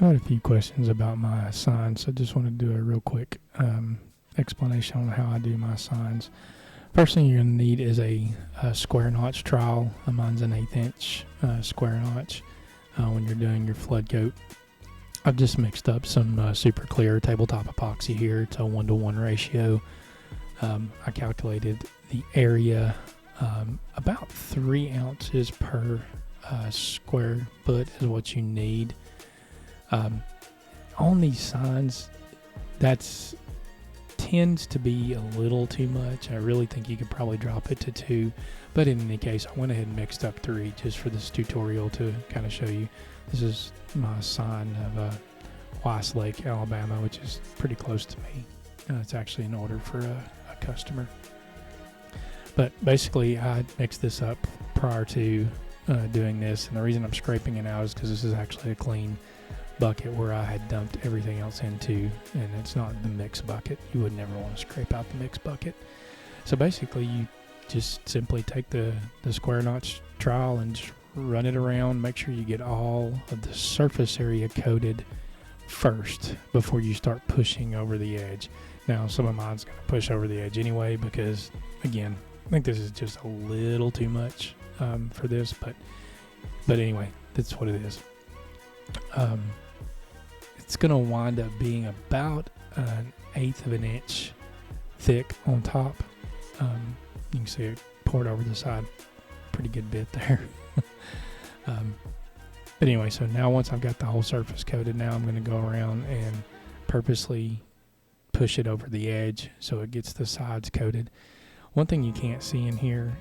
I had a few questions about my signs, so I just want to do a real quick explanation on how I do my signs. First thing you're going to need is a square notch trowel. Mine's an 1/8 inch square notch when you're doing your flood coat. I've just mixed up some super clear tabletop epoxy here. It's a 1-to-1 ratio. I calculated the area about 3 ounces per square foot is what you need. On these signs, that's tends to be a little too much. I really think you could probably drop it to 2, but in any case, I went ahead and mixed up 3 just for this tutorial to kind of show you. This is my sign of Weiss Lake, Alabama, which is pretty close to me. It's actually an order for a customer. But basically, I mixed this up prior to doing this, and the reason I'm scraping it out is because this is actually a clean bucket where I had dumped everything else into, and it's not the mix bucket. You would never want to scrape out the mix bucket. So basically, you just simply take the square notch trowel and just run it around. Make sure you get all of the surface area coated first before you start pushing over the edge. Now, some of mine's going to push over the edge anyway because, again, I think this is just a little too much for this, but anyway, that's what it is. It's going to wind up being about 1/8 of an inch thick on top. You can see it poured over the side, pretty good bit there. But anyway, so now once I've got the whole surface coated, now I'm going to go around and purposely push it over the edge so it gets the sides coated. One thing you can't see in here,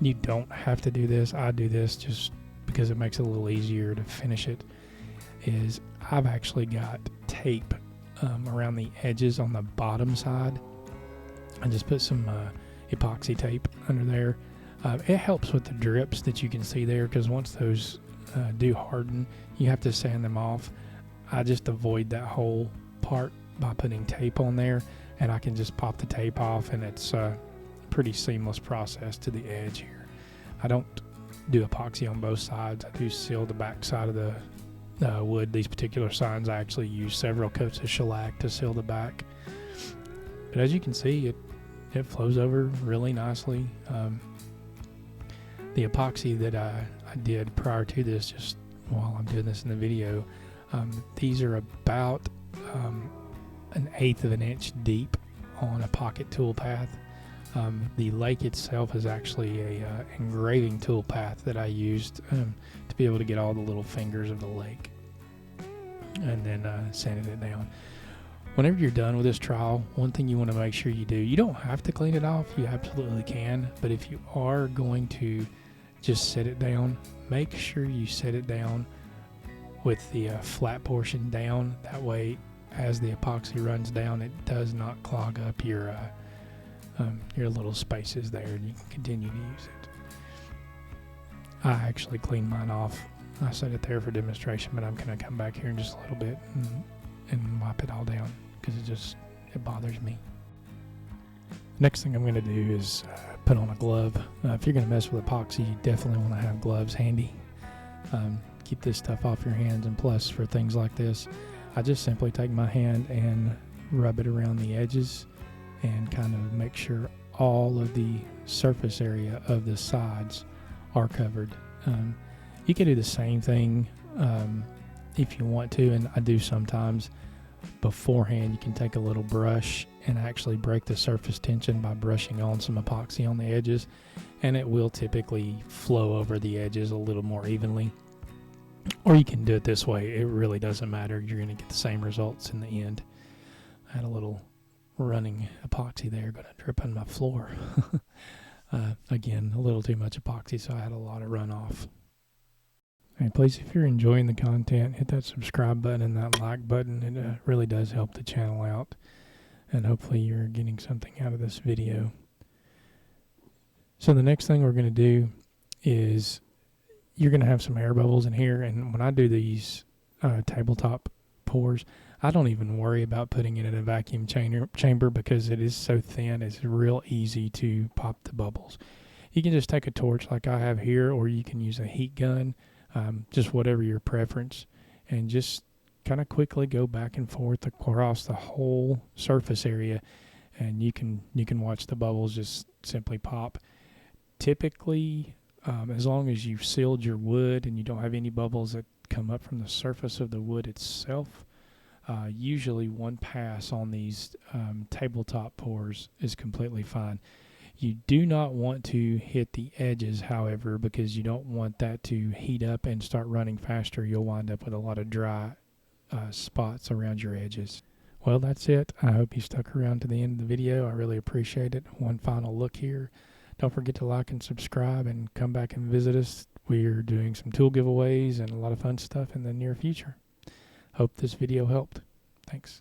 you don't have to do this. I do this just because it makes it a little easier to finish it, is I've actually got tape around the edges on the bottom side. I just put some epoxy tape under there. It helps with the drips that you can see there, because once those do harden, you have to sand them off. I just avoid that whole part by putting tape on there, and I can just pop the tape off, and it's a pretty seamless process to the edge here. I don't do epoxy on both sides. I do seal the back side of the wood. These particular signs, I actually use several coats of shellac to seal the back. But as you can see, it flows over really nicely. The epoxy that I did prior to this, just while I'm doing this in the video, these are about 1/8 of an inch deep on a pocket tool path. The lake itself is actually a engraving tool path that I used to be able to get all the little fingers of the lake, and then sanded it down. Whenever you're done with this trowel, one thing you want to make sure you do, you don't have to clean it off, you absolutely can, but if you are going to just set it down, make sure you set it down with the flat portion down. That way, as the epoxy runs down, it does not clog up your little spaces there, and you can continue to use it. I actually cleaned mine off. I set it there for demonstration, but I'm going to come back here in just a little bit and wipe it all down, because it bothers me. Next thing I'm going to do is put on a glove. If you're going to mess with epoxy, you definitely want to have gloves handy. Keep this stuff off your hands, and plus for things like this, I just simply take my hand and rub it around the edges and kind of make sure all of the surface area of the sides are covered. You can do the same thing if you want to, and I do sometimes. Beforehand, you can take a little brush and actually break the surface tension by brushing on some epoxy on the edges, and it will typically flow over the edges a little more evenly. Or you can do it this way. It really doesn't matter. You're going to get the same results in the end. I had a little running epoxy there going to drip on my floor. Again, a little too much epoxy, so I had a lot of runoff. Hey, please, if you're enjoying the content, hit that subscribe button and that like button. It really does help the channel out, and hopefully you're getting something out of this video. So the next thing we're going to do is, you're going to have some air bubbles in here, and when I do these tabletop pours, I don't even worry about putting it in a vacuum chamber because it is so thin. It's real easy to pop the bubbles. You can just take a torch like I have here, or you can use a heat gun, just whatever your preference, and just kind of quickly go back and forth across the whole surface area, and you can watch the bubbles just simply pop. Typically, as long as you've sealed your wood and you don't have any bubbles that come up from the surface of the wood itself, usually one pass on these tabletop pours is completely fine. You do not want to hit the edges, however, because you don't want that to heat up and start running faster. You'll wind up with a lot of dry spots around your edges. Well, that's it. I hope you stuck around to the end of the video. I really appreciate it. One final look here. Don't forget to like and subscribe and come back and visit us. We're doing some tool giveaways and a lot of fun stuff in the near future. Hope this video helped. Thanks.